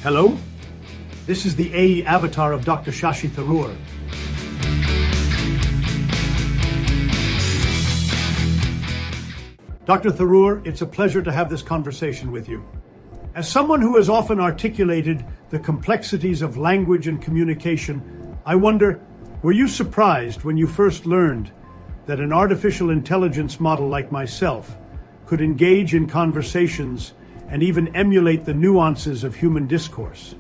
Hello? This is the AE avatar of Dr. Shashi Tharoor. Dr. Tharoor, it's a pleasure to have this conversation with you. As someone who has often articulated the complexities of language and communication, I wonder, were you surprised when you first learned that an artificial intelligence model like myself could engage in conversations and even emulate the nuances of human discourse?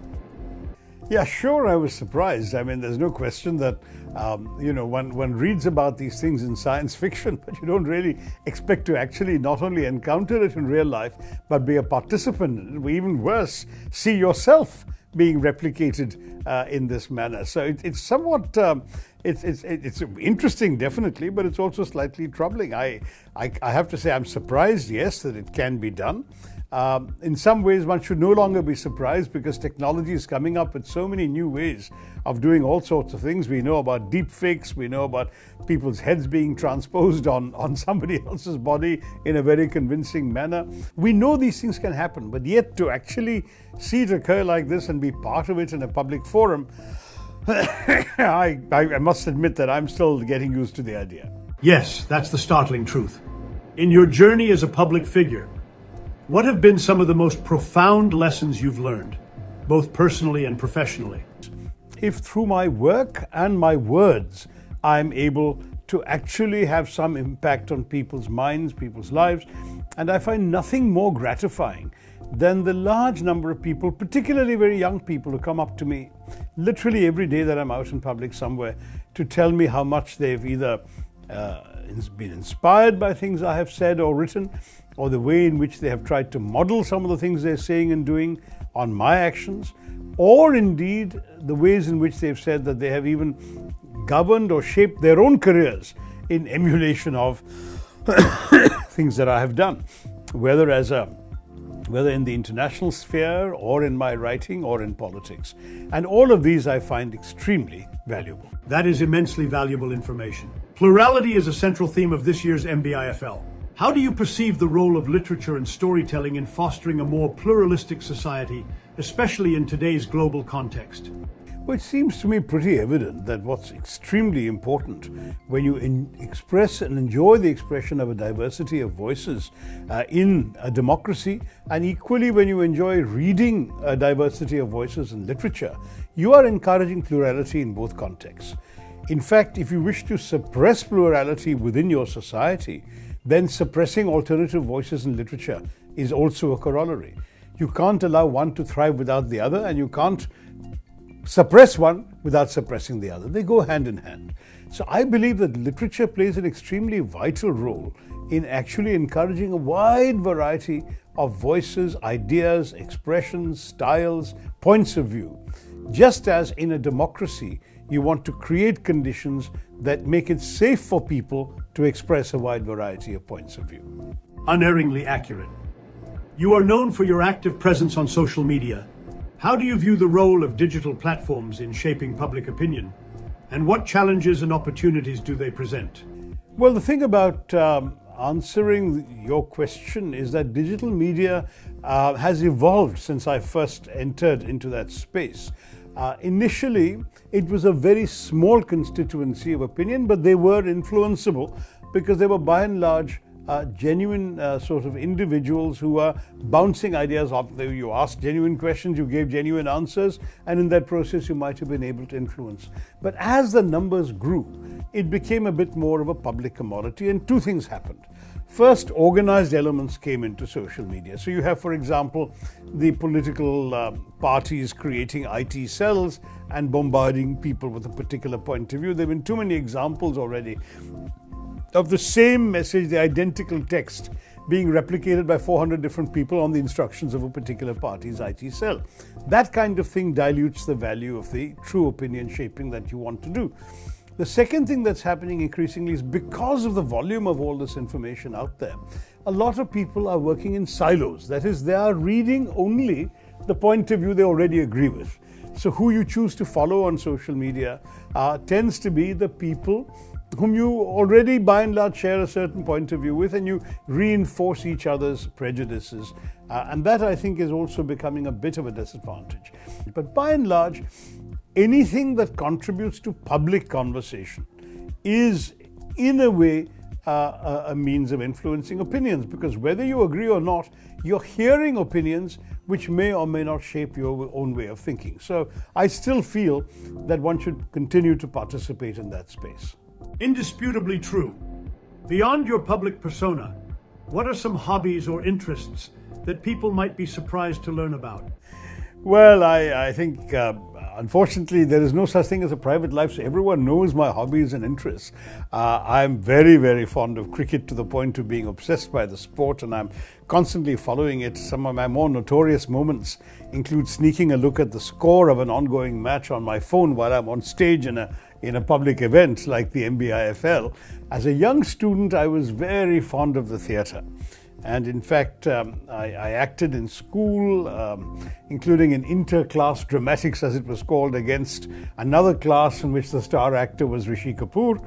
Yeah, sure, I was surprised. I mean, there's no question that, one reads about these things in science fiction, but you don't really expect to actually not only encounter it in real life, but be a participant, or even worse, see yourself being replicated in this manner. So it's somewhat, it's interesting, definitely, but it's also slightly troubling. I have to say I'm surprised, yes, that it can be done. In some ways, one should no longer be surprised because technology is coming up with so many new ways of doing all sorts of things. We know about deep fakes, we know about people's heads being transposed on somebody else's body in a very convincing manner. We know these things can happen, but yet to actually see it occur like this and be part of it in a public forum, I must admit that I'm still getting used to the idea. Yes, that's the startling truth. In your journey as a public figure, what have been some of the most profound lessons you've learned, both personally and professionally? If through my work and my words, I'm able to actually have some impact on people's minds, people's lives, and I find nothing more gratifying than the large number of people, particularly very young people, who come up to me literally every day that I'm out in public somewhere to tell me how much they've either been inspired by things I have said or written, or the way in which they have tried to model some of the things they're saying and doing on my actions, or indeed the ways in which they've said that they have even governed or shaped their own careers in emulation of things that I have done, whether in the international sphere or in my writing or in politics. And all of these I find extremely valuable. That is immensely valuable information. Plurality is a central theme of this year's MBIFL. How do you perceive the role of literature and storytelling in fostering a more pluralistic society, especially in today's global context? Well, it seems to me pretty evident that what's extremely important when you express and enjoy the expression of a diversity of voices in a democracy, and equally when you enjoy reading a diversity of voices in literature, you are encouraging plurality in both contexts. In fact, if you wish to suppress plurality within your society, then suppressing alternative voices in literature is also a corollary. You can't allow one to thrive without the other, and you can't suppress one without suppressing the other. They go hand in hand. So I believe that literature plays an extremely vital role in actually encouraging a wide variety of voices, ideas, expressions, styles, points of view. Just as in a democracy, you want to create conditions that make it safe for people to express a wide variety of points of view. Unerringly accurate. You are known for your active presence on social media. How do you view the role of digital platforms in shaping public opinion? And what challenges and opportunities do they present? Well, the thing about answering your question is that digital media has evolved since I first entered into that space. Initially, it was a very small constituency of opinion, but they were influenceable because they were by and large genuine sort of individuals who were bouncing ideas off. You asked genuine questions, you gave genuine answers, and in that process you might have been able to influence. But as the numbers grew, it became a bit more of a public commodity, and two things happened. First, organized elements came into social media. So you have, for example, the political parties creating IT cells and bombarding people with a particular point of view. There have been too many examples already of the same message, the identical text, being replicated by 400 different people on the instructions of a particular party's IT cell. That kind of thing dilutes the value of the true opinion shaping that you want to do. The second thing that's happening increasingly is because of the volume of all this information out there, a lot of people are working in silos. That is, they are reading only the point of view they already agree with. So who you choose to follow on social media tends to be the people whom you already by and large share a certain point of view with, and you reinforce each other's prejudices. And that, I think, is also becoming a bit of a disadvantage. But by and large, anything that contributes to public conversation is, in a way, a means of influencing opinions, because whether you agree or not, you're hearing opinions which may or may not shape your own way of thinking. So I still feel that one should continue to participate in that space. Indisputably true. Beyond your public persona, what are some hobbies or interests that people might be surprised to learn about? Well, I think, unfortunately, there is no such thing as a private life, so everyone knows my hobbies and interests. I'm very, very fond of cricket, to the point of being obsessed by the sport, and I'm constantly following it. Some of my more notorious moments include sneaking a look at the score of an ongoing match on my phone while I'm on stage in a public event like the NBIFL. As a young student, I was very fond of the theatre. And in fact, I acted in school, including in inter-class dramatics, as it was called, against another class in which the star actor was Rishi Kapoor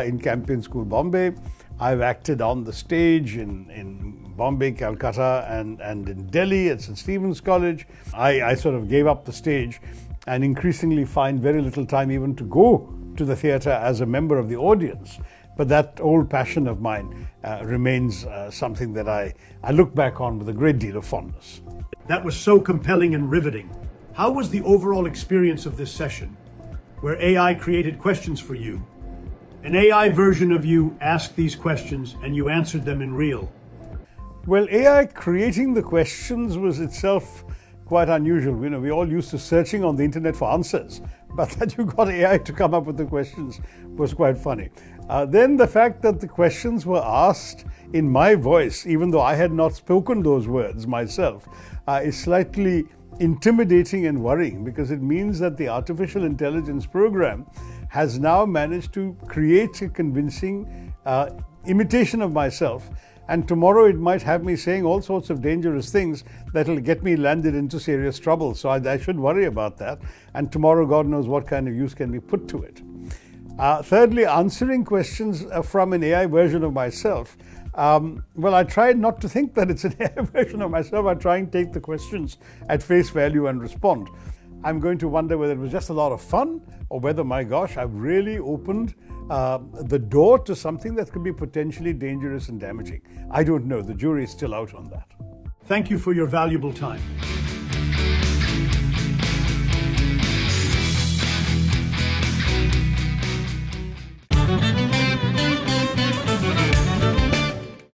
in Campion School, Bombay. I've acted on the stage in Bombay, Calcutta, and in Delhi at St. Stephen's College. I sort of gave up the stage and increasingly find very little time even to go to the theatre as a member of the audience. But that old passion of mine remains something that I look back on with a great deal of fondness. That was so compelling and riveting. How was the overall experience of this session, where AI created questions for you? An AI version of you asked these questions and you answered them in real. Well, AI creating the questions was itself quite unusual. You know, we're all used to searching on the internet for answers, but that you got AI to come up with the questions was quite funny. Then the fact that the questions were asked in my voice, even though I had not spoken those words myself, is slightly intimidating and worrying, because it means that the artificial intelligence program has now managed to create a convincing imitation of myself. And tomorrow it might have me saying all sorts of dangerous things that will get me landed into serious trouble. So I should worry about that. And tomorrow, God knows what kind of use can be put to it. Thirdly, answering questions from an AI version of myself. Well, I try not to think that it's an AI version of myself. I try and take the questions at face value and respond. I'm going to wonder whether it was just a lot of fun, or whether, my gosh, I've really opened the door to something that could be potentially dangerous and damaging. I don't know. The jury is still out on that. Thank you for your valuable time.